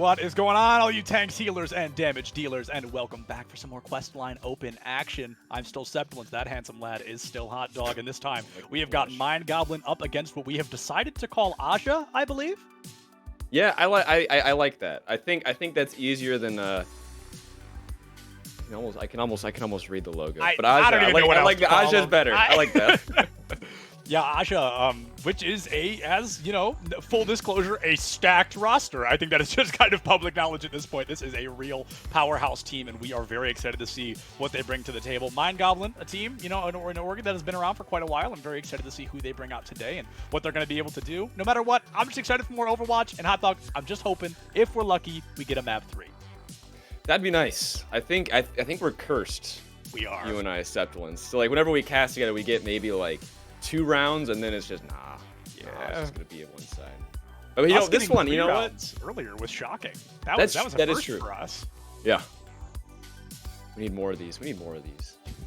What is going on, all you tanks, healers, and damage dealers, and welcome back for some more Questline open action. I'm still Septilence, that handsome lad is still Hotdog, and this time we have got Mind Goblin up against what we have decided to call AHJA, I believe? Yeah, I like that. I think that's easier than I can almost read the logo. But AHJA, I like the AHJA's better. I like that. Yeah, AHJA, which is as you know, full disclosure, a stacked roster. I think that is just kind of public knowledge at this point. This is a real powerhouse team, and we are very excited to see what they bring to the table. Mind Goblin, a team, you know, an organ that has been around for quite a while. I'm very excited to see who they bring out today and what they're going to be able to do. No matter what, I'm just excited for more Overwatch, and Hotdog, I'm just hoping, if we're lucky, we get a map 3. That'd be nice. I think we're cursed. We are. You and I, Septilence. So like whenever we cast together, we get maybe like 2 rounds, and then it's just it's just gonna be at one side. But you know, this one, you know what? Earlier was shocking. That was a first for us. Yeah. We need more of these.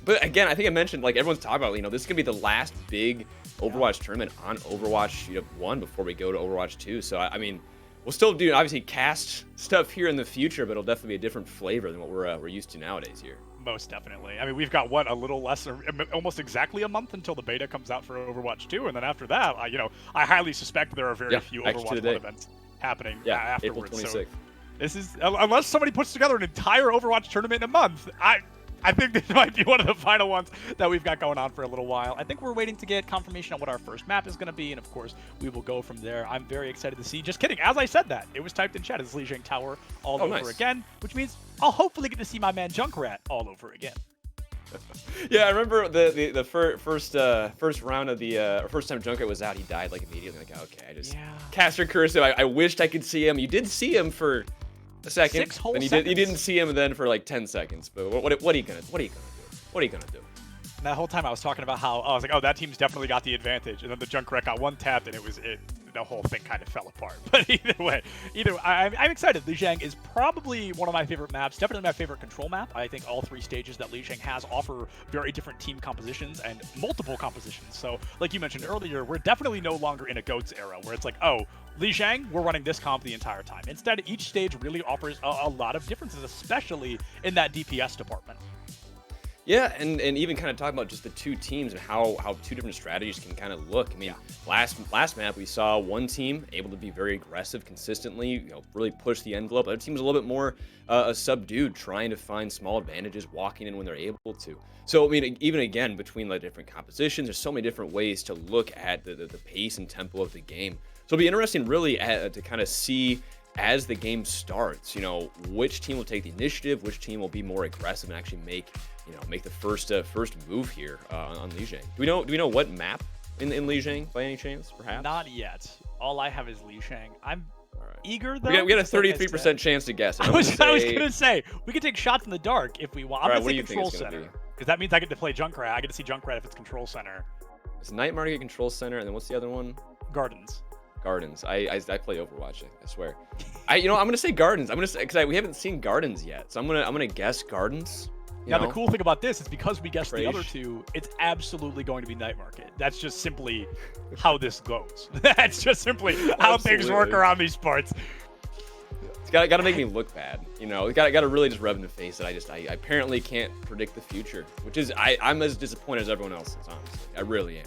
But again, I think I mentioned, like, everyone's talking about, you know, this is gonna be the last big Overwatch tournament on Overwatch 1 before we go to Overwatch 2. So I mean, we'll still do obviously cast stuff here in the future, but it'll definitely be a different flavor than what we're used to nowadays here. Most definitely. I mean, we've got, what, a little less, almost exactly a month until the beta comes out for Overwatch 2, and then after that, I highly suspect there are very few Overwatch 1 events happening afterwards. April 26th. So this is, unless somebody puts together an entire Overwatch tournament in a month, I think this might be one of the final ones that we've got going on for a little while. I think we're waiting to get confirmation on what our first map is going to be, and of course, we will go from there. I'm very excited to see. Just kidding. As I said that, it was typed in chat as Lijiang Tower all over again, which means I'll hopefully get to see my man Junkrat all over again. Yeah, I remember the first round of the first time Junkrat was out, he died like immediately. Like, okay, I just caster curse him. I wished I could see him. You did see him for a second, 6 whole and seconds. You didn't see him then for like 10 seconds. But what are you gonna do? And that whole time I was talking about how I was like, oh, that team's definitely got the advantage, and then the Junkrat got one tapped, and the whole thing kind of fell apart. But either way, I'm excited. Lijiang is probably one of my favorite maps, definitely my favorite control map. I think all 3 stages that Lijiang has offer very different team compositions and multiple compositions. So, like you mentioned earlier, we're definitely no longer in a GOATS era where it's like, oh, Lijiang, we're running this comp the entire time. Instead, each stage really offers a lot of differences, especially in that DPS department. Yeah, and even kind of talking about just the 2 teams and how 2 different strategies can kind of look. I mean, last map we saw one team able to be very aggressive consistently, you know, really push the envelope. Other team was a little bit more subdued, trying to find small advantages, walking in when they're able to. So I mean, even again, between the different compositions, there's so many different ways to look at the pace and tempo of the game. So it'll be interesting, really, to kind of see as the game starts, you know, which team will take the initiative, which team will be more aggressive and actually make the first move here on Lijiang. Do we know what map in Lijiang by any chance, perhaps? Not yet. All I have is Lijiang. I'm eager though. We got a 33% chance to guess. I was gonna say we could take shots in the dark if we want. I'm gonna say Control Center, because that means I get to play Junkrat. I get to see Junkrat if it's Control Center. It's Nightmare to get Control Center, and then what's the other one? Gardens. I play Overwatch. I swear. I'm gonna say Gardens. I'm gonna say, because we haven't seen Gardens yet, so I'm gonna guess Gardens. Now, the cool thing about this is because we guessed the other 2, it's absolutely going to be Night Market. That's just simply how this goes. That's just simply how things work around these parts. It's got to make me look bad, you know. Got to really just rub in the face that I apparently can't predict the future, which is I'm as disappointed as everyone else is, honestly. I really am.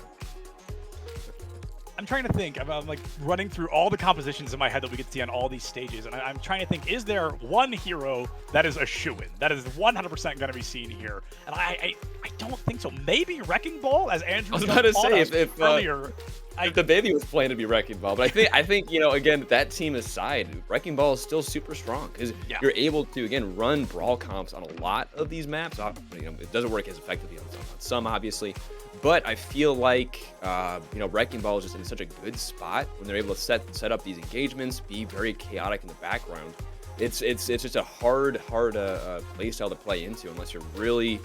I'm trying to think. I'm like running through all the compositions in my head that we could see on all these stages, and I'm trying to think, is there one hero that is a shoo-in, that is 100% going to be seen here? And I don't think so. Maybe Wrecking Ball, as Andrew was about to say, if earlier. If the baby was playing to be Wrecking Ball, but I think again, that team aside, Wrecking Ball is still super strong because you're able to again run brawl comps on a lot of these maps. It doesn't work as effectively on some, obviously. But I feel like, Wrecking Ball is just in such a good spot when they're able to set up these engagements, be very chaotic in the background. It's just a hard playstyle to play into unless you're really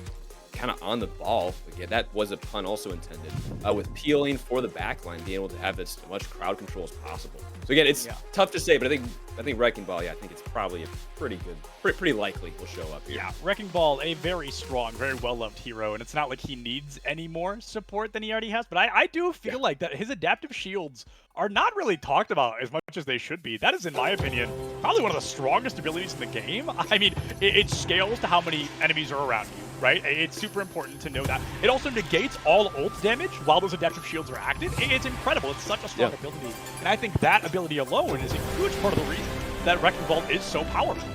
kind of on the ball. Again, that was a pun also intended, with peeling for the backline, being able to have as much crowd control as possible. So again, it's tough to say, but I think Wrecking Ball, I think it's probably a pretty good, pretty likely will show up here. Yeah, Wrecking Ball, a very strong, very well-loved hero, and it's not like he needs any more support than he already has, but I do feel like that his adaptive shields are not really talked about as much as they should be. That is, in my opinion, probably one of the strongest abilities in the game. I mean, it scales to how many enemies are around you, right? It's super important to know that. It also negates all ult damage while those adaptive shields are active. It's incredible. It's such a strong ability. And I think that ability alone is a huge part of the reason that Wrecking Ball is so powerful.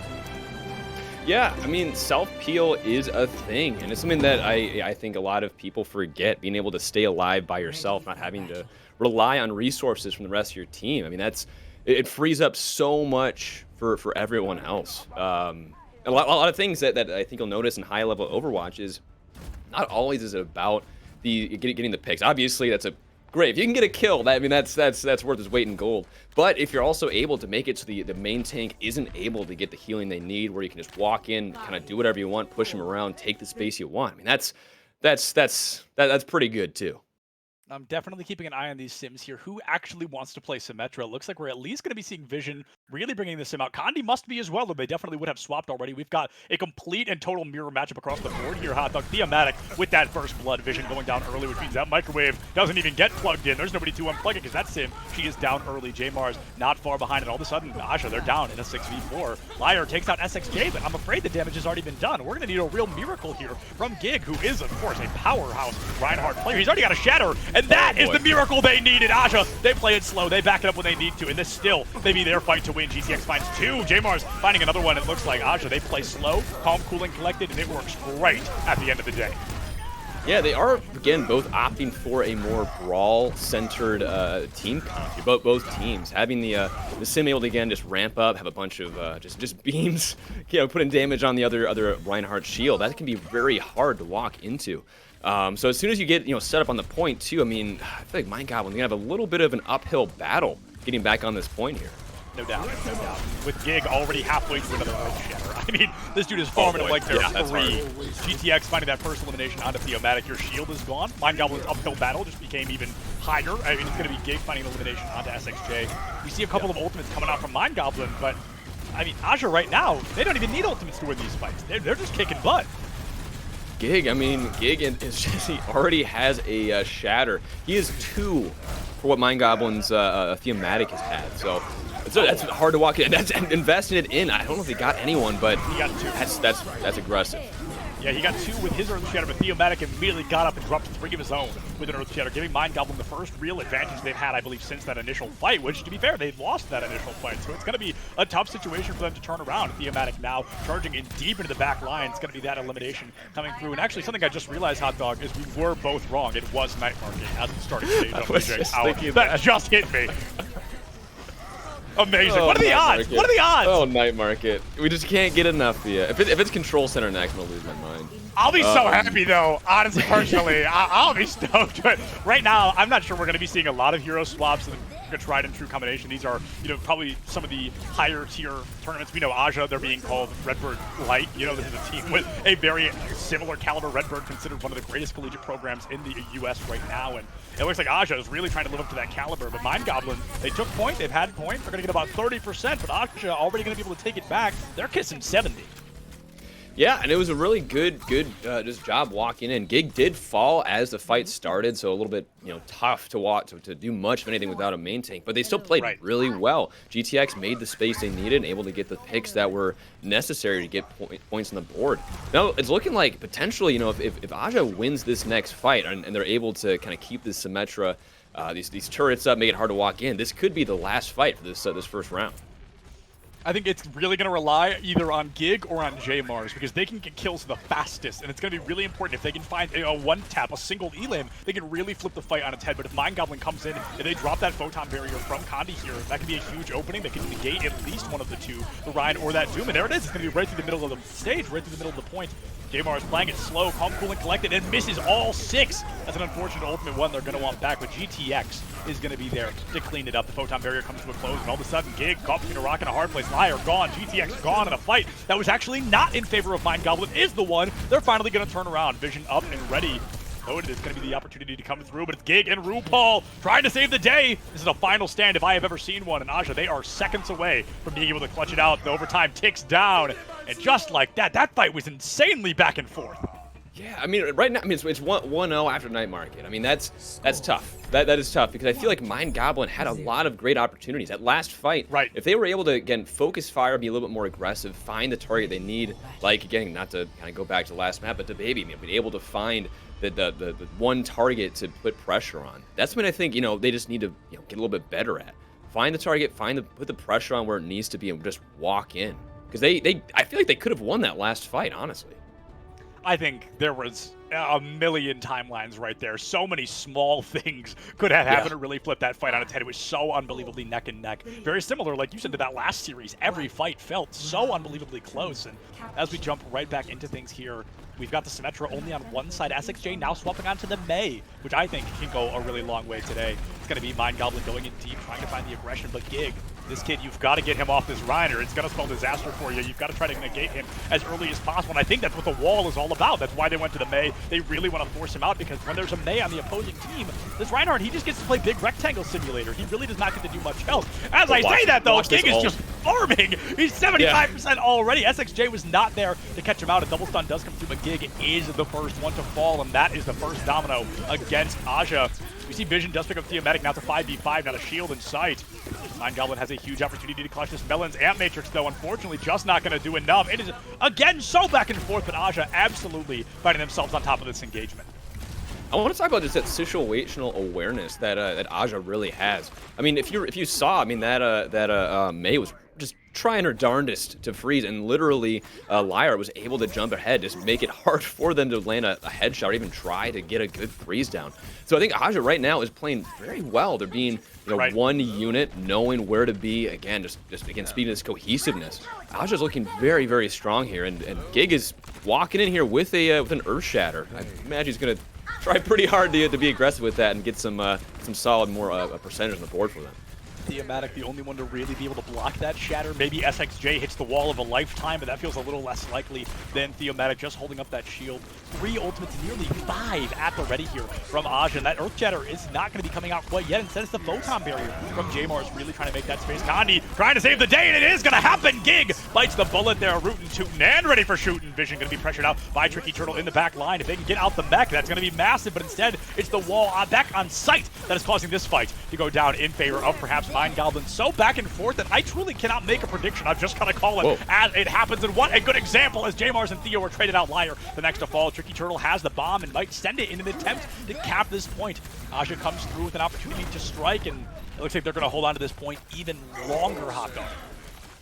Yeah, I mean, self-peel is a thing, and it's something that I think a lot of people forget, being able to stay alive by yourself, not having to rely on resources from the rest of your team. I mean, it frees up so much for everyone else. A lot of things that I think you'll notice in high-level Overwatch is not always is it about getting the picks. Obviously, that's great. If you can get a kill, that's worth its weight in gold. But if you're also able to make it so the main tank isn't able to get the healing they need, where you can just walk in, kind of do whatever you want, push them around, take the space you want. I mean, that's pretty good too. I'm definitely keeping an eye on these sims here. Who actually wants to play Symmetra? It looks like we're at least going to be seeing Vision really bringing the sim out. Condi must be as well, though they definitely would have swapped already. We've got a complete and total mirror matchup across the board here. Hotdog, Thematic with that first blood. Vision going down early, which means that microwave doesn't even get plugged in. There's nobody to unplug it because that sim, she is down early. J-Mars not far behind, and all of a sudden, AHJA, they're down in a 6v4. Liar takes out SXJ, but I'm afraid the damage has already been done. We're going to need a real miracle here from Gig, who is, of course, a powerhouse Reinhardt player. He's already got a shatter, and that is the miracle they needed. AHJA, they play it slow. They back it up when they need to, and this still may be their fight to win. GTX finds two. J-Mars finding another one. It looks like AHJA, they play slow, calm, cool, and collected, and it works great at the end of the day. Yeah, they are, again, both opting for a more brawl-centered team comp. Both teams having the sim able to, again, just ramp up, have a bunch of just beams, putting damage on the other Reinhardt shield. That can be very hard to walk into. So as soon as you get set up on the point too, I mean, I feel like Mind Goblin, you're gonna have a little bit of an uphill battle getting back on this point here. No doubt, no doubt. With Gig already halfway through another Earth Shatter. I mean, this dude is farming it like there's three. GTX finding that first elimination onto Thematic. Your shield is gone. Mind Goblin's uphill battle just became even higher. I mean, it's going to be Gig finding an elimination onto SXJ. We see a couple of ultimates coming out from Mind Goblin, but I mean, AHJA right now, they don't even need ultimates to win these fights. They're just kicking butt. Gig, he already has a shatter. He is 2 for what Mind Goblin's Thematic has had. So that's hard to walk in. That's invested in. I don't know if he got anyone, but he got 2. That's aggressive. Yeah, he got 2 with his Earth Shatter, but Thematic immediately got up and dropped 3 of his own with an Earth Shatter, giving Mind Goblin the first real advantage they've had, I believe, since that initial fight, which, to be fair, they lost that initial fight, so it's going to be a tough situation for them to turn around. Thematic now charging in deep into the back line. It's going to be that elimination coming through, and actually something I just realized, Hotdog, is we were both wrong. It was Night Market as the starting stage of the That just hit me. Amazing. Oh, what are the odds? Market. What are the odds? Oh, Night Market. We just can't get enough of you. If it's Control Center next, I'm going to lose my mind. I'll be so happy, though, honestly, personally. I'll be stoked. But right now, I'm not sure we're going to be seeing a lot of hero swaps and a tried and true combination. These are, probably some of the higher tier tournaments. We know AHJA, they're being called Redbird Light. This is a team with a very similar caliber. Redbird considered one of the greatest collegiate programs in the US right now. And it looks like AHJA is really trying to live up to that caliber. But Mind Goblin, they took point, they've had point. They're going to get about 30%, but AHJA already going to be able to take it back. They're kissing 70. Yeah, and it was a really good just job walking in. Gig did fall as the fight started, so a little bit tough to walk to do much of anything without a main tank. But they still played really well. GTX made the space they needed and able to get the picks that were necessary to get points on the board. Now it's looking like potentially, if AHJA wins this next fight and they're able to kind of keep this Symmetra, these turrets up, make it hard to walk in, this could be the last fight for this first round. I think it's really going to rely either on Gig or on J-Mars because they can get kills the fastest, and it's going to be really important if they can find a one-tap, a single elim, they can really flip the fight on its head. But if Mind Goblin comes in and they drop that Photon Barrier from Condi here, that can be a huge opening that can negate at least one of the two, the Ryan or that Doom. And there it is. It's going to be right through the middle of the stage, right through the middle of the point. J-Mars playing it slow, calm, cool, and collected, and misses all 6. That's an unfortunate ultimate one they're going to want back, but GTX is going to be there to clean it up. The Photon Barrier comes to a close, and all of a sudden, Gig caught between a rock and a hard place. Liar gone, GTX gone in a fight that was actually not in favor of Mind Goblin is the one they're finally going to turn around. Vision up and ready. loaded. It's going to be the opportunity to come through, but it's Gig and RuPaul trying to save the day. This is a final stand if I have ever seen one, and AHJA, they are seconds away from being able to clutch it out. The overtime ticks down, and just like that, that fight was insanely back and forth. Yeah, I mean, right now, I mean, it's 1-0 after Night Market. I mean, that's tough. That is tough because I feel like Mind Goblin had a lot of great opportunities. That last fight, right? If they were able to, again, focus fire, be a little bit more aggressive, find the target they need, like, again, not to kind of go back to the last map, but to Baby, I mean, be able to find the one target to put pressure on. That's when I think, they just need to, get a little bit better at. Find the target, put the pressure on where it needs to be and just walk in. Because I feel like they could have won that last fight, honestly. I think there was a million timelines right there. So many small things could have happened to really flip that fight on its head. It was so unbelievably neck and neck. Very similar, like you said, to that last series. Every fight felt so unbelievably close. And as we jump right back into things here, we've got the Symmetra only on one side. AHJA now swapping onto the Mei, which I think can go a really long way today. It's going to be Mind Goblin going in deep, trying to find the aggression, but Gig, this kid, you've got to get him off this Reiner. It's going to spell disaster for you. You've got to try to negate him as early as possible, and I think that's what the wall is all about. That's why they went to the Mei. They really want to force him out because when there's a Mei on the opposing team, this Reinhardt, he just gets to play big rectangle simulator. He really does not get to do much else. As I say that, though, Gig is just farming. He's 75% already. AHJA was not there to catch him out. A double stun does come through, but Gig is the first one to fall, and that is the first domino against AHJA. We see Vision does pick up Theomatic, now to 5v5, not a shield in sight. Mind Goblin has a huge opportunity to clutch this. Melon's Amp Matrix, though, unfortunately, just not going to do enough. It is, again, so back and forth, but AHJA absolutely finding themselves on top of this engagement. I want to talk about just that situational awareness that AHJA really has. I mean, if you saw, I mean, that Mei was just trying her darndest to freeze, and literally Lyra was able to jump ahead, just make it hard for them to land a headshot or even try to get a good freeze down. So I think AHJA right now is playing very well. They're being one unit, knowing where to be. Again, just again speaking of this cohesiveness. AHJA's looking very, very strong here, and Gig is walking in here with an Earth Shatter. I imagine he's gonna try pretty hard to be aggressive with that and get some solid more percentage on the board for them. Theomatic, the only one to really be able to block that shatter. Maybe AHJA hits the wall of a lifetime, but that feels a little less likely than Theomatic just holding up that shield. 3 ultimates, nearly 5 at the ready here from AHJA. And that Earth Shatter is not going to be coming out quite yet. Instead, it's the Photon Barrier from J-Mars really trying to make that space. Gandhi trying to save the day, and it is going to happen. Gig bites the bullet there, rootin' tootin' and ready for shooting. Vision going to be pressured out by Tricky Turtle in the back line. If they can get out the mech, that's going to be massive, but instead, it's the wall back on site that is causing this fight to go down in favor of perhaps Mind Goblin. So back and forth that I truly cannot make a prediction. I've just got to call it as it happens. And what a good example as J-Mars and Theo are traded out. Liar the next to fall. Tricky Turtle has the bomb and might send it in an attempt to cap this point. AHJA comes through with an opportunity to strike, and it looks like they're going to hold on to this point even longer. Hotdog.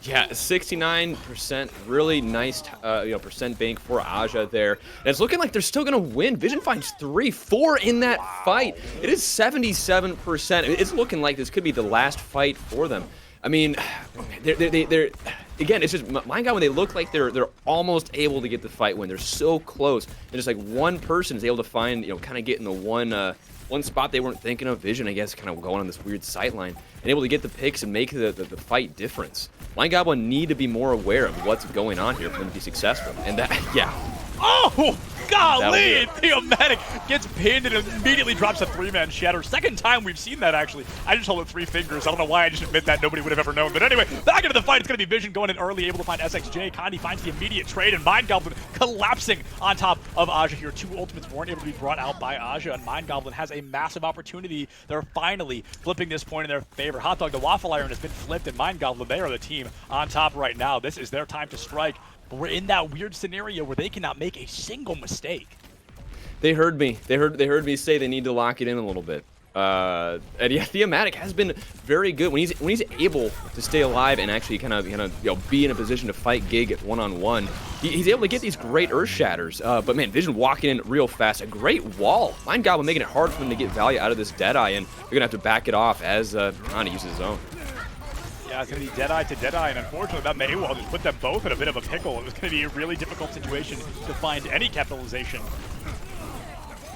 Yeah, 69%, really nice, percent bank for AHJA there. And it's looking like they're still going to win. Vision finds 4 in that fight. It is 77%. It's looking like this could be the last fight for them. I mean, they're again, it's just Mind Goblin, when they look like they're almost able to get the fight win. They're so close. And just like one person is able to find, kind of get in the one spot they weren't thinking of. Vision, I guess, kind of going on this weird sight line and able to get the picks and make the fight difference. Mind Goblin need to be more aware of what's going on here for them to be successful. And that, yeah. Oh, golly! Theomatic gets pinned and immediately drops a 3-man shatter. Second time we've seen that, actually. I just hold it 3 fingers. I don't know why I just admit that. Nobody would have ever known. But anyway, back into the fight. It's going to be Vision going in early, able to find AHJA. Kandi finds the immediate trade, and Mind Goblin collapsing on top of AHJA here. 2 ultimates weren't able to be brought out by AHJA, and Mind Goblin has a massive opportunity. They're finally flipping this point in their favor. Hotdog, the Waffle Iron, has been flipped, and Mind Goblin, they are the team on top right now. This is their time to strike. But we're in that weird scenario where they cannot make a single mistake. They heard me. They heard me say they need to lock it in a little bit. And yeah, Theomatic has been very good when he's able to stay alive and actually kind of be in a position to fight Gig at one-on-one. He's able to get these great Earth Shatters. But man, Vision walking in real fast. A great wall. Mind Goblin making it hard for them to get value out of this Deadeye, and they're gonna have to back it off as Kandi uses his own. Yeah, it's going to be Deadeye to Deadeye, and unfortunately that Mei wall just put them both in a bit of a pickle. It was going to be a really difficult situation to find any capitalization.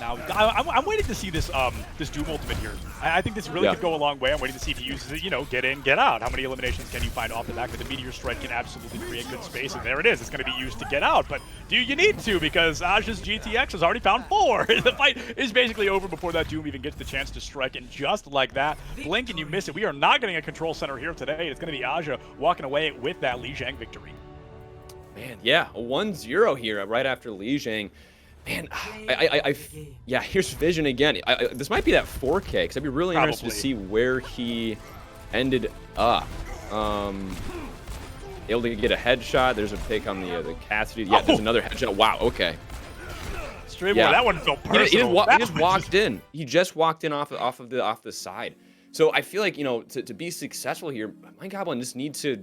Now, I'm waiting to see this this Doom ultimate here. I think this really could go a long way. I'm waiting to see if he uses it, you know, get in, get out. How many eliminations can you find off the back? But the Meteor Strike can absolutely create good space, and there it is. It's going to be used to get out, but do you need to? Because AHJA's GTX has already found 4. The fight is basically over before that Doom even gets the chance to strike, and just like that, blink and you miss it. We are not getting a control center here today. It's going to be AHJA walking away with that Lijiang victory. Man, yeah, a 1-0 here right after Lijiang. Man, yeah, here's Vision again. This might be that 4K, because I'd be really interested to see where he ended up. Able to get a headshot. There's a pick on the Cassidy. Yeah, there's another headshot. Wow, okay. Straight boy, that one felt personal. He just walked in. He just walked in off the side. So I feel like, you know, to be successful here, Mind Goblin just needs to,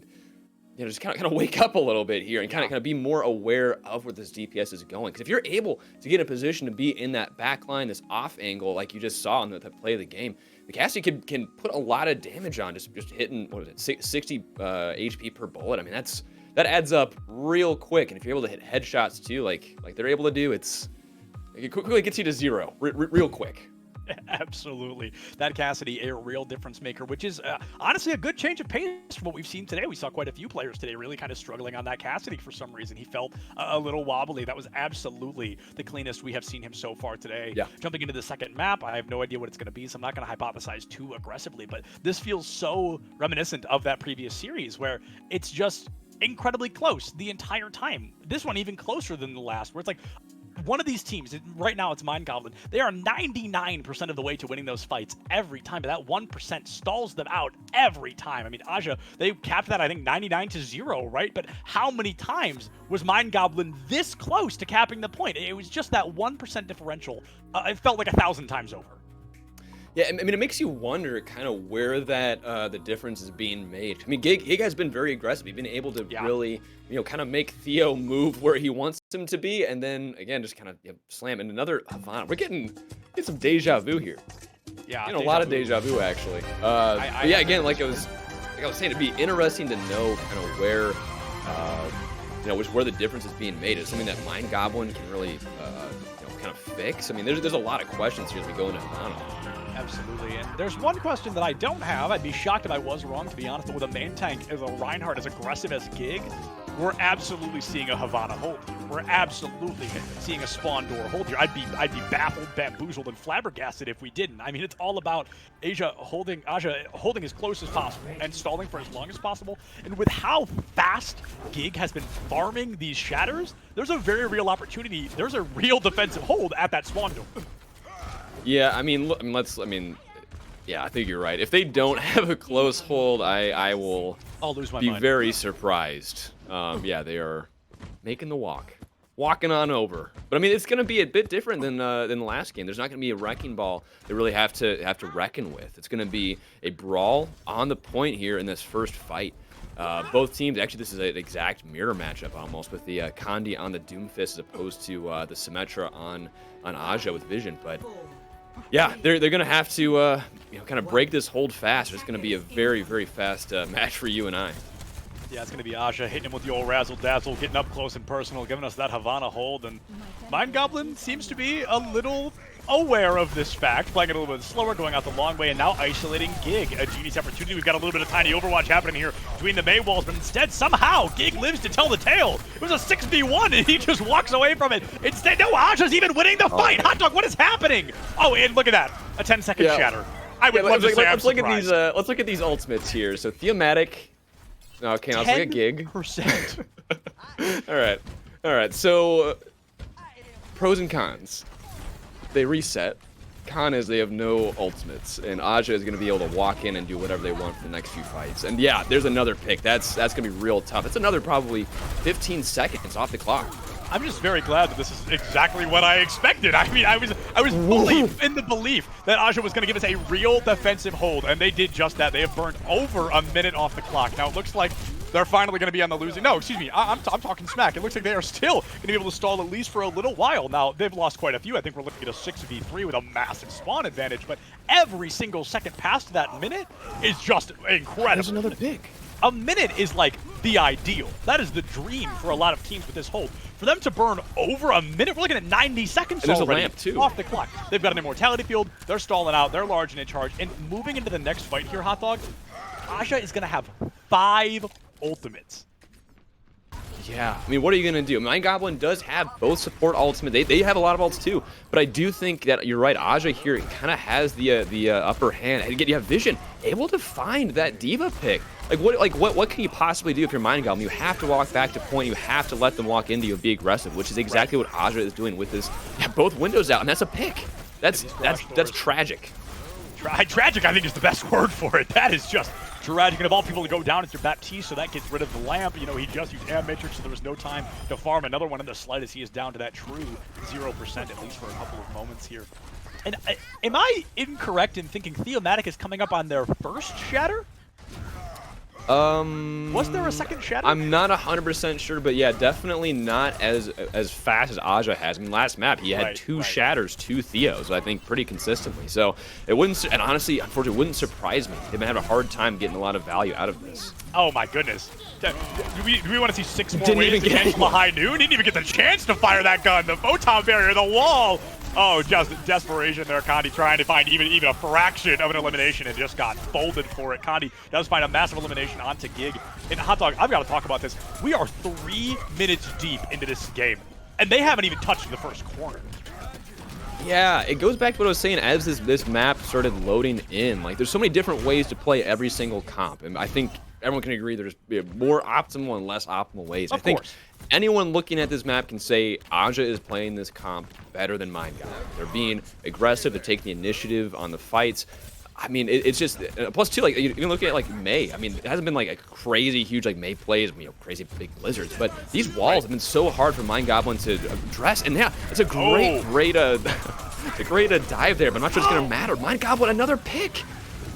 you know, just kind of wake up a little bit here and kind of be more aware of where this DPS is going. Because if you're able to get in a position to be in that back line, this off angle, like you just saw in the play of the game, the Cassidy can put a lot of damage on just hitting, what is it, 60 HP per bullet. I mean, that adds up real quick. And if you're able to hit headshots too, like they're able to do, it quickly gets you to 0 real quick. Absolutely. That Cassidy, a real difference maker, which is honestly a good change of pace from what we've seen today. We saw quite a few players today really kind of struggling on that Cassidy for some reason. He felt a little wobbly. That was absolutely the cleanest we have seen him so far today. Yeah. Jumping into the second map, I have no idea what it's going to be, so I'm not going to hypothesize too aggressively, but this feels so reminiscent of that previous series where it's just incredibly close the entire time. This one even closer than the last, where it's like, one of these teams, right now it's Mind Goblin, they are 99% of the way to winning those fights every time, but that 1% stalls them out every time. I mean, AHJA, they capped that, I think, 99-0, right? But how many times was Mind Goblin this close to capping the point? It was just that 1% differential. It felt like 1,000 times over. Yeah, I mean, it makes you wonder kind of where that the difference is being made. I mean, Gig has been very aggressive. He's been able to really, you know, kind of make Theo move where he wants him to be, and then again just kind of slam. And another Havana. We're getting some deja vu here. Yeah, a lot of deja vu actually. But yeah, again, like I was saying, it'd be interesting to know kind of where, you know, where the difference is being made. Is something that Mind Goblin can really, you know, kind of fix. I mean, there's a lot of questions here as we go into Havana. Absolutely, and there's one question that I don't have. I'd be shocked if I was wrong, to be honest, but with a main tank as a Reinhardt as aggressive as Gig, we're absolutely seeing a Havana hold here. We're absolutely seeing a spawn door hold here. I'd be baffled, bamboozled, and flabbergasted if we didn't. I mean, it's all about AHJA holding as close as possible and stalling for as long as possible. And with how fast Gig has been farming these shatters, there's a very real opportunity. There's a real defensive hold at that spawn door. Yeah, I mean, yeah, I think you're right. If they don't have a close hold, I'll lose my be mind. very surprised. Yeah, they are making the walking on over. But I mean, it's going to be a bit different than the last game. There's not going to be a wrecking ball they really have to reckon with. It's going to be a brawl on the point here in this first fight. Both teams, actually, this is an exact mirror matchup almost, with the Kandi on the Doomfist as opposed to the Symmetra on AHJA with Vision. But yeah, they're going to have to you know, kind of break this hold fast. It's going to be a very, very fast match for you and I. Yeah, it's going to be AHJA hitting him with the old razzle-dazzle, getting up close and personal, giving us that Havana hold. And Mind Goblin seems to be a little aware of this fact, playing it a little bit slower, going out the long way, and now isolating Gig. A genius opportunity. We've got a little bit of tiny Overwatch happening here between the May walls, but instead, somehow, Gig lives to tell the tale. It was a 6v1, and he just walks away from it. Instead, no, AHJA's even winning the fight. Hotdog, what is happening? Oh, and look at that. A 10-second shatter. I would love to say I'm surprised. Let's look at these ultimates here. So Theomatic. Okay, now let's look at Gig. 10%. All right. So pros and cons. They reset. Con is they have no ultimates, and AHJA is going to be able to walk in and do whatever they want for the next few fights. And yeah, there's another pick. That's going to be real tough. It's another probably 15 seconds off the clock. I'm just very glad that this is exactly what I expected. I mean, I was fully in the belief that AHJA was going to give us a real defensive hold, and they did just that. They have burned over a minute off the clock. Now it looks like they're finally going to be on the losing. No, excuse me. I'm talking smack. It looks like they are still going to be able to stall at least for a little while. Now they've lost quite a few. I think we're looking at a 6v3 with a massive spawn advantage. But every single second past that minute is just incredible. There's another pick. A minute is like the ideal. That is the dream for a lot of teams with this hold. For them to burn over a minute, we're looking at 90 seconds and there's already a lamp too. off the clock. They've got an immortality field. They're stalling out. They're large and in charge. And moving into the next fight here, Hotdog, AHJA is going to have 5 ultimates. Yeah, I mean, what are you going to do? Mind Goblin does have both support ultimate. They have a lot of ults too, but I do think that you're right. AHJA here kind of has the upper hand. And again, you have Vision able to find that D.Va pick. What can you possibly do if you're Mind Goblin? You have to walk back to point. You have to let them walk into you and be aggressive, which is exactly what AHJA is doing with this. Yeah, both windows out, and that's a pick. That's tragic. Tragic, I think, is the best word for it. That is just tragic. And of all people to go down, it's your Baptiste, so that gets rid of the lamp. You know, he just used Am Matrix, so there was no time to farm another one in the slightest. He is down to that true 0%, at least for a couple of moments here. And am I incorrect in thinking Theomatic is coming up on their first shatter? Was there a second shatter? I'm not 100% sure, but yeah, definitely not as fast as AHJA has. I mean, last map he had two shatters, 2 Theos, I think, pretty consistently. So it wouldn't, and honestly, unfortunately, it wouldn't surprise me. They've been having a hard time getting a lot of value out of this. Oh my goodness. Do we want to see 6 more waves to cancel the high noon? He didn't even get the chance to fire that gun. The photon barrier, the wall. Oh, just desperation there. Condi trying to find even a fraction of an elimination and just got folded for it. Condi does find a massive elimination onto Gig. And Hotdog, I've got to talk about this. We are 3 minutes deep into this game, and they haven't even touched the first corner. Yeah, it goes back to what I was saying as this map started loading in. Like, there's so many different ways to play every single comp, and I think everyone can agree there's more optimal and less optimal ways. I think anyone looking at this map can say AHJA is playing this comp better than Mind Goblin. They're being aggressive to take the initiative on the fights. I mean, it's just plus too, like, you can look at like May. I mean, it hasn't been like a crazy huge like May plays, you know, crazy big blizzards, but these walls have been so hard for Mind Goblin to address. And yeah, it's a great a great dive there, but I'm not sure it's gonna matter. Mind Goblin, another pick.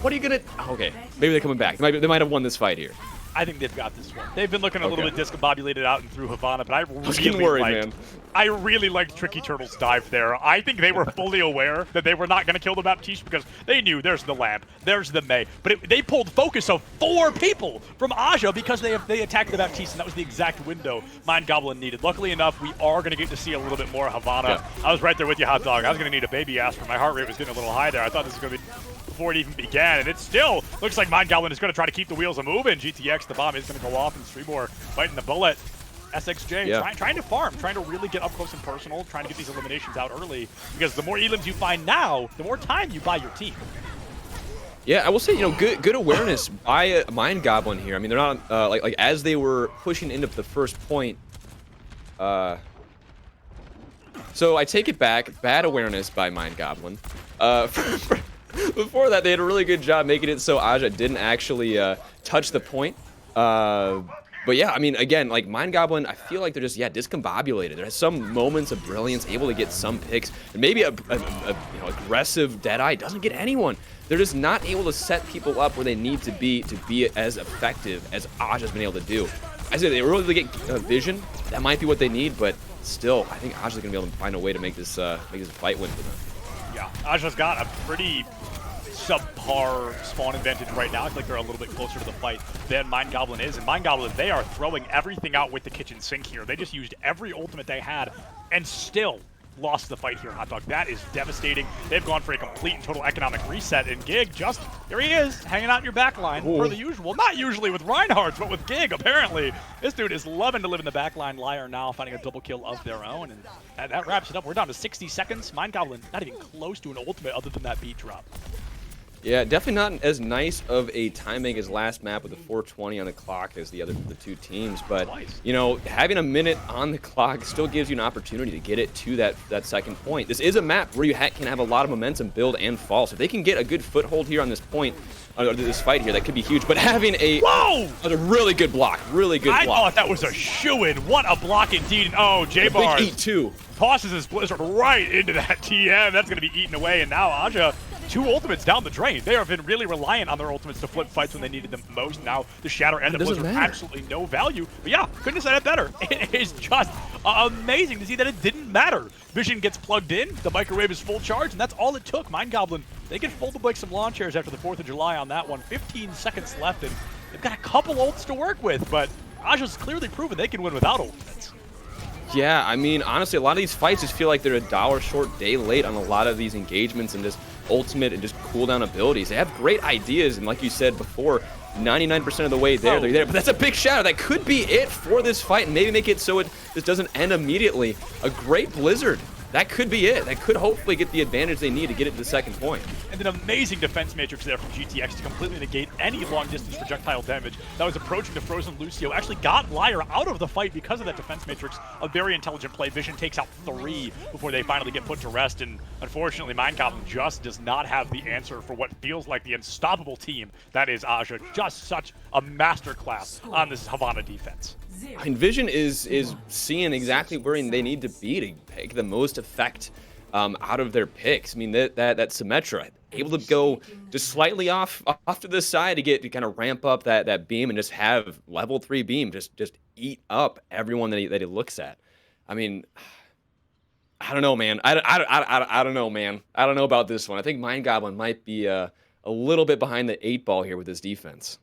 What are you gonna? Okay, maybe they're coming back. They might have won this fight here. I think they've got this one. They've been looking a little bit discombobulated out and through Havana, but I really liked Tricky Turtle's dive there. I think they were fully aware that they were not going to kill the Baptiste because they knew there's the lamp, there's the May. But they pulled focus of 4 people from AHJA because they attacked the Baptiste, and that was the exact window Mind Goblin needed. Luckily enough, we are going to get to see a little bit more Havana. Yeah. I was right there with you, Hotdog. I was going to need a baby aspirin. My heart rate was getting a little high there. I thought this was going to be before it even began, and it still looks like Mind Goblin is going to try to keep the wheels moving. GTX, the bomb is going to go off, and Streamore biting the bullet. SXJ trying to farm, trying to really get up close and personal, trying to get these eliminations out early, because the more elims you find now, the more time you buy your team. Yeah, I will say, you know, good awareness by Mind Goblin here. I mean, they're not like as they were pushing into the first point. So I take it back. Bad awareness by Mind Goblin. Before that, they had a really good job making it so AHJA didn't actually touch the point. But yeah, I mean, again, like Mind Goblin, I feel like they're just discombobulated. There's some moments of brilliance, able to get some picks, and maybe a aggressive Deadeye doesn't get anyone. They're just not able to set people up where they need to be as effective as AHJA's been able to do. I said they really get vision. That might be what they need, but still, I think AHJA's gonna be able to find a way to make this a fight win for them. Yeah, AHJA's got a pretty subpar spawn advantage right now. I feel like they're a little bit closer to the fight than Mind Goblin is. And Mind Goblin, they are throwing everything out with the kitchen sink here. They just used every ultimate they had and still lost the fight here, Hotdog. That is devastating. They've gone for a complete and total economic reset, and Gig just, here he is, hanging out in your backline per the usual. Not usually with Reinhardt's, but with Gig, apparently. This dude is loving to live in the backline. Liar now finding a double kill of their own, and that wraps it up. We're down to 60 seconds. Mind Goblin not even close to an ultimate other than that beat drop. Yeah, definitely not as nice of a timing as last map with the 4:20 on the clock as the 2 teams. But, you know, having a minute on the clock still gives you an opportunity to get it to that second point. This is a map where you can have a lot of momentum build and fall. So if they can get a good foothold here on this point, this fight here, that could be huge. But having a really good block, I thought that was a shoo-in. What a block indeed. And oh, J-Bars big eat too tosses his Blizzard right into that TM. That's going to be eaten away. And now AHJA, 2 ultimates down the drain. They have been really reliant on their ultimates to flip fights when they needed them most. Now the Shatter and the Blizzard absolutely no value. But yeah, couldn't have said it better. It is just amazing to see that it didn't matter. Vision gets plugged in, the microwave is full charge, and that's all it took. Mind Goblin, they can fold the some lawn chairs after the 4th of July on that one. 15 seconds left, and they've got a couple ults to work with, but AHJA's clearly proven they can win without ultimates. Yeah, I mean, honestly, a lot of these fights just feel like they're a dollar short, day late on a lot of these engagements and just ultimate and just cooldown abilities. They have great ideas, and like you said before, 99% of the way there, they're there. But that's a big shadow. That could be it for this fight, and maybe make it so it just doesn't end immediately. A great Blizzard. That could be it. That could hopefully get the advantage they need to get it to the second point. And an amazing defense matrix there from GTX to completely negate any long-distance projectile damage that was approaching the frozen Lucio. Actually got Liar out of the fight because of that defense matrix. A very intelligent play. Vision takes out 3 before they finally get put to rest. And unfortunately, Mind Goblin just does not have the answer for what feels like the unstoppable team that is AHJA. Just such a masterclass on this Havana defense. I mean, Vision is seeing exactly where they need to be to take the most effect out of their picks. I mean, that Symmetra, able to go just slightly off to the side to kind of ramp up that beam and just have level 3 beam just eat up everyone that he looks at. I mean, I don't know, man. I don't know, man. I don't know about this one. I think Mind Goblin might be a little bit behind the 8 ball here with his defense.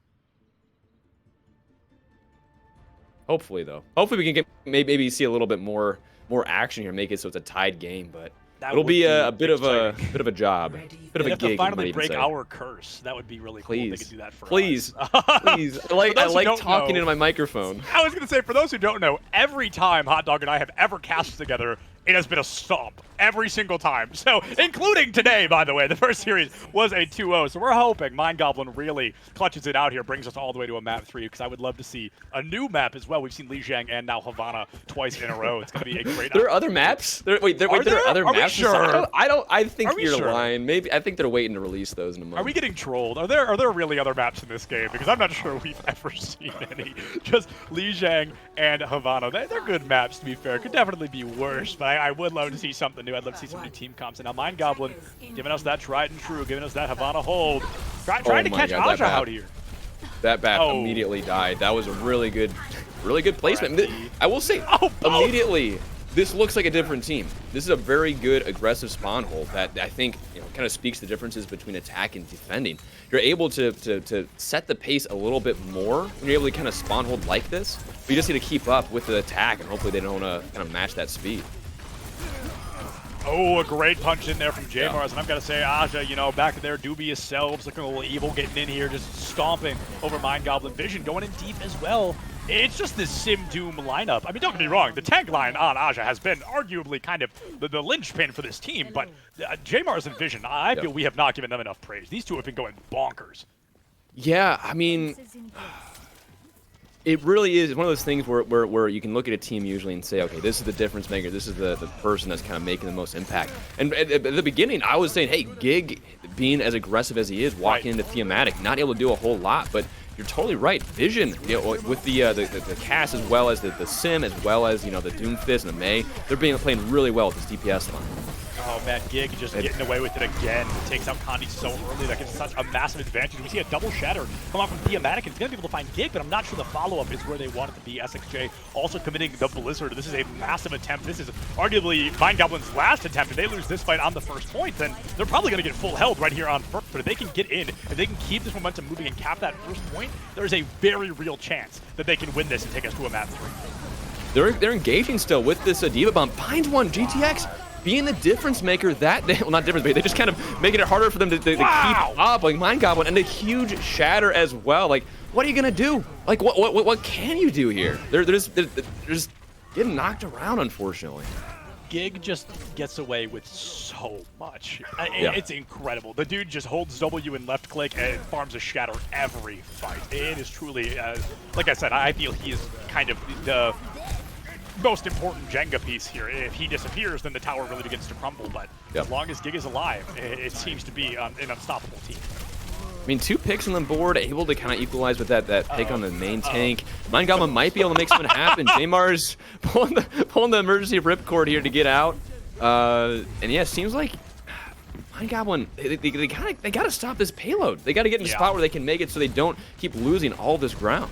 Hopefully, though. Hopefully, we can get maybe see a little bit more action here, make it so it's a tied game. But it'll be a bit of a job, bit of a gig. To finally break our curse. That would be really cool. If they could do that for us. Please. I like talking into my microphone. I was gonna say, for those who don't know, every time Hotdog and I have ever cast together, it has been a stomp every single time. So, including today, by the way, the first series was a 2-0. So we're hoping Mind Goblin really clutches it out here, brings us all the way to a map 3, because I would love to see a new map as well. We've seen Lijiang and now Havana twice in a row. It's going to be a great. There are other maps? There are other maps? Sure? I think you're lying. Maybe I think they're waiting to release those in a month. Are we getting trolled? Are there really other maps in this game? Because I'm not sure we've ever seen any. Just Lijiang and Havana. They're good maps, to be fair. Could definitely be worse, but I would love to see something new. I'd love to see some new team comps. And now Mind Goblin giving us that tried and true, giving us that Havana hold. Trying to catch AHJA out here. That bat immediately died. That was a really good placement. I will say, immediately, this looks like a different team. This is a very good aggressive spawn hold that I think kind of speaks the differences between attack and defending. You're able to set the pace a little bit more when you're able to kind of spawn hold like this. But you just need to keep up with the attack, and hopefully they don't kind of match that speed. Oh, a great punch in there from J-Mars, and I've got to say, AHJA, back to their dubious selves, looking a little evil, getting in here, just stomping over Mind Goblin. Vision going in deep as well. It's just this Sim Doom lineup. I mean, don't get me wrong, the tank line on AHJA has been arguably kind of the linchpin for this team, but J-Mars and Vision, I feel we have not given them enough praise. These two have been going bonkers. Yeah, I mean, it really is one of those things where you can look at a team usually and say, okay, this is the difference maker. This is the person that's kind of making the most impact. And at the beginning, I was saying, hey, Gig being as aggressive as he is, walking into thematic, not able to do a whole lot, but you're totally right. Vision, with the cast as well as the Sim, as well as the Doomfist and the Mei, they're playing really well with this DPS line. Oh man, Gig just getting away with it again. It takes out Condi so early. That gives such a massive advantage. We see a double shatter come out from Thematic. It's going to be able to find Gig, but I'm not sure the follow-up is where they want it to be. SXJ also committing the Blizzard. This is a massive attempt. This is arguably Mind Goblin's last attempt. If they lose this fight on the first point, then they're probably going to get full held right here on first. But if they can get in, if they can keep this momentum moving and cap that first point, there's a very real chance that they can win this and take us to a map 3. They're engaging still with this Diva Bomb. Finds one, GTX. Being the difference maker well, not difference maker, they just kind of making it harder for them to keep up, like Mind Goblin, and a huge shatter as well. Like, what are you gonna do? Like, what can you do here? They're just getting knocked around, unfortunately. Gig just gets away with so much. It's incredible. The dude just holds W and left click and farms a shatter every fight. It is truly, like I said, I feel he is kind of the most important Jenga piece here. If he disappears, then the tower really begins to crumble, but as long as Gig is alive, it seems to be an unstoppable team. I mean, 2 picks on the board, able to kind of equalize with that pick on the main tank. Mind Goblin might be able to make something happen. J-Mars pulling the emergency ripcord here to get out. And yeah, it seems like Mind Goblin, they got to stop this payload. They got to get in a spot where they can make it so they don't keep losing all this ground.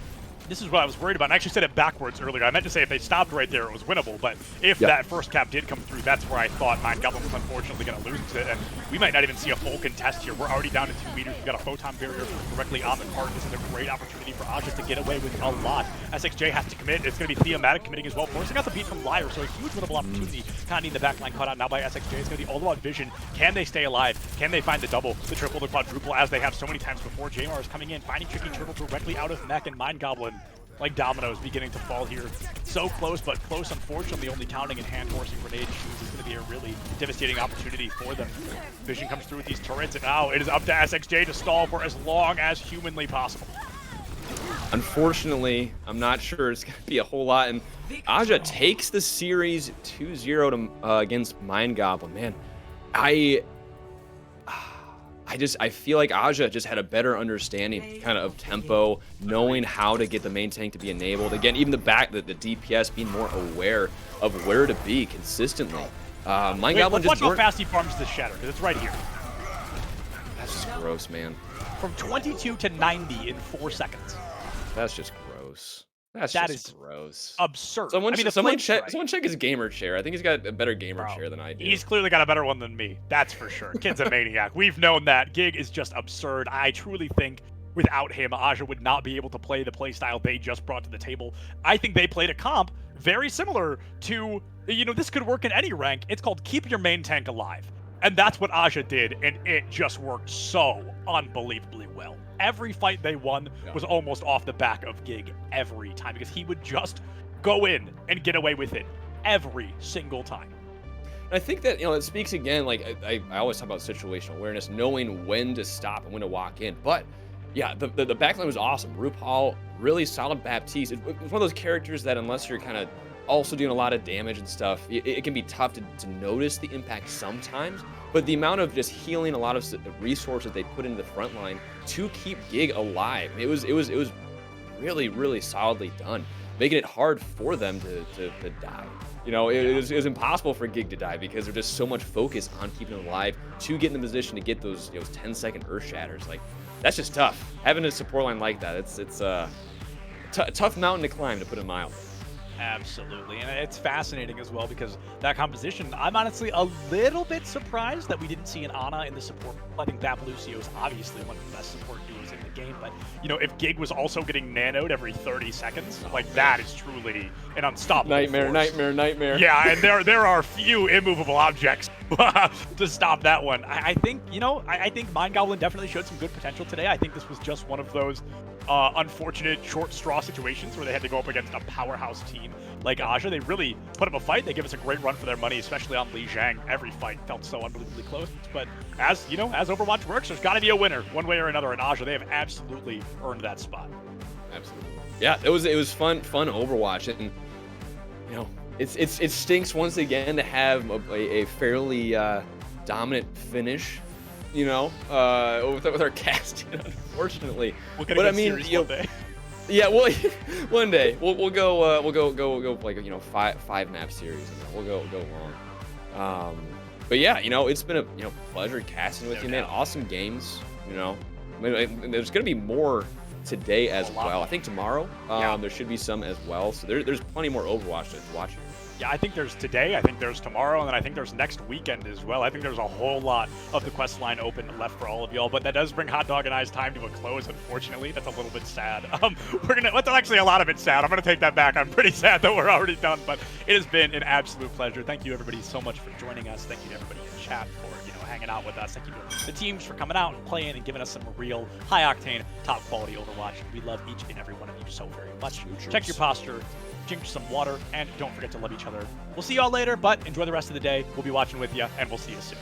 this is what I was worried about. I actually said it backwards earlier. I meant to say if they stopped right there, it was winnable. But if that first cap did come through, that's where I thought Mind Goblin was unfortunately going to lose it. And we might not even see a full contest here. We're already down to 2 meters. We've got a photon barrier directly on the card. This is a great opportunity for AHJA to get away with a lot. SXJ has to commit. It's going to be Theomatic committing as well, forcing out the beat from Liar. So a huge winnable opportunity. Kind of need the backline caught out now by SXJ. It's going to be all about vision. Can they stay alive? Can they find the double, the triple, the quadruple, as they have so many times before? Jamar is coming in, finding Tricky Turtle directly out of mech, and Mind Goblin, like dominoes, beginning to fall here. So close, but close, unfortunately, only counting in hand forcing grenade shoes is going to be a really devastating opportunity for them. Vision comes through with these turrets, and now it is up to SXJ to stall for as long as humanly possible. Unfortunately, I'm not sure it's going to be a whole lot, and AHJA takes the series 2-0 against Mind Goblin. Man, I feel like AHJA just had a better understanding kind of tempo, knowing how to get the main tank to be enabled. Again, even the DPS being more aware of where to be consistently. Mind Goblin just watch how fast he farms this shatter, because it's right here. That's just gross, man. From 22 to 90 in 4 seconds. That's just gross. That is gross. Absurd. Someone check his gamer chair. I think he's got a better gamer chair than I do. He's clearly got a better one than me. That's for sure. Kid's a maniac. We've known that. Gig is just absurd. I truly think without him, AHJA would not be able to play the playstyle they just brought to the table. I think they played a comp very similar to, this could work in any rank. It's called keep your main tank alive. And that's what AHJA did, and it just worked so unbelievably well. Every fight they won was almost off the back of Gig every time, because he would just go in and get away with it every single time. I think that, it speaks again, like I always talk about situational awareness, knowing when to stop and when to walk in. But yeah, the backline was awesome. RuPaul, really solid Baptiste. It was one of those characters that unless you're kind of also doing a lot of damage and stuff, it can be tough to notice the impact sometimes. But the amount of just healing, a lot of resources they put into the front line to keep Gig alive, it was really, really solidly done, making it hard for them to die. It was impossible for Gig to die because there's just so much focus on keeping him alive to get in the position to get those 10-second earth shatters. Like, that's just tough. Having a support line like that, it's a tough mountain to climb, to put it mildly. Absolutely, and it's fascinating as well because that composition, I'm honestly a little bit surprised that we didn't see an Ana in the support. I think Lucio is obviously one of the best support duos in the game, but if Gig was also getting nanoed every 30 seconds, that is truly an unstoppable nightmare. Yeah, and there are few immovable objects to stop that one. I think I think Mind Goblin definitely showed some good potential today. I think this was just one of those unfortunate short straw situations where they had to go up against a powerhouse team like AHJA. They really put up a fight. They give us a great run for their money, especially on Lijiang. Every fight felt so unbelievably close. But as Overwatch works, there's got to be a winner one way or another. And AHJA, they have absolutely earned that spot. Absolutely. Yeah, it was fun Overwatch, and it stinks once again to have a fairly dominant finish. With our casting, unfortunately. We'll get a good series one day. Yeah, well, one day we'll go like 5 map series. We'll go long. But yeah, it's been a pleasure casting with you, man. Awesome games. There's gonna be more today as well. I think tomorrow there should be some as well. So there's plenty more Overwatch to watch. Yeah, I think there's today, I think there's tomorrow, and then I think there's next weekend as well. I think there's a whole lot of the Questline open left for all of y'all, but that does bring Hotdog and I's time to a close, unfortunately. That's a little bit sad. That's actually a lot of it sad. I'm going to take that back. I'm pretty sad that we're already done, but it has been an absolute pleasure. Thank you, everybody, so much for joining us. Thank you to everybody in chat for hanging out with us. Thank you to the teams for coming out and playing and giving us some real high-octane, top-quality Overwatch. We love each and every one of you so very much. Check your posture, drink some water, and don't forget to love each other. We'll see you all later, but enjoy the rest of the day. We'll be watching with you, and we'll see you soon.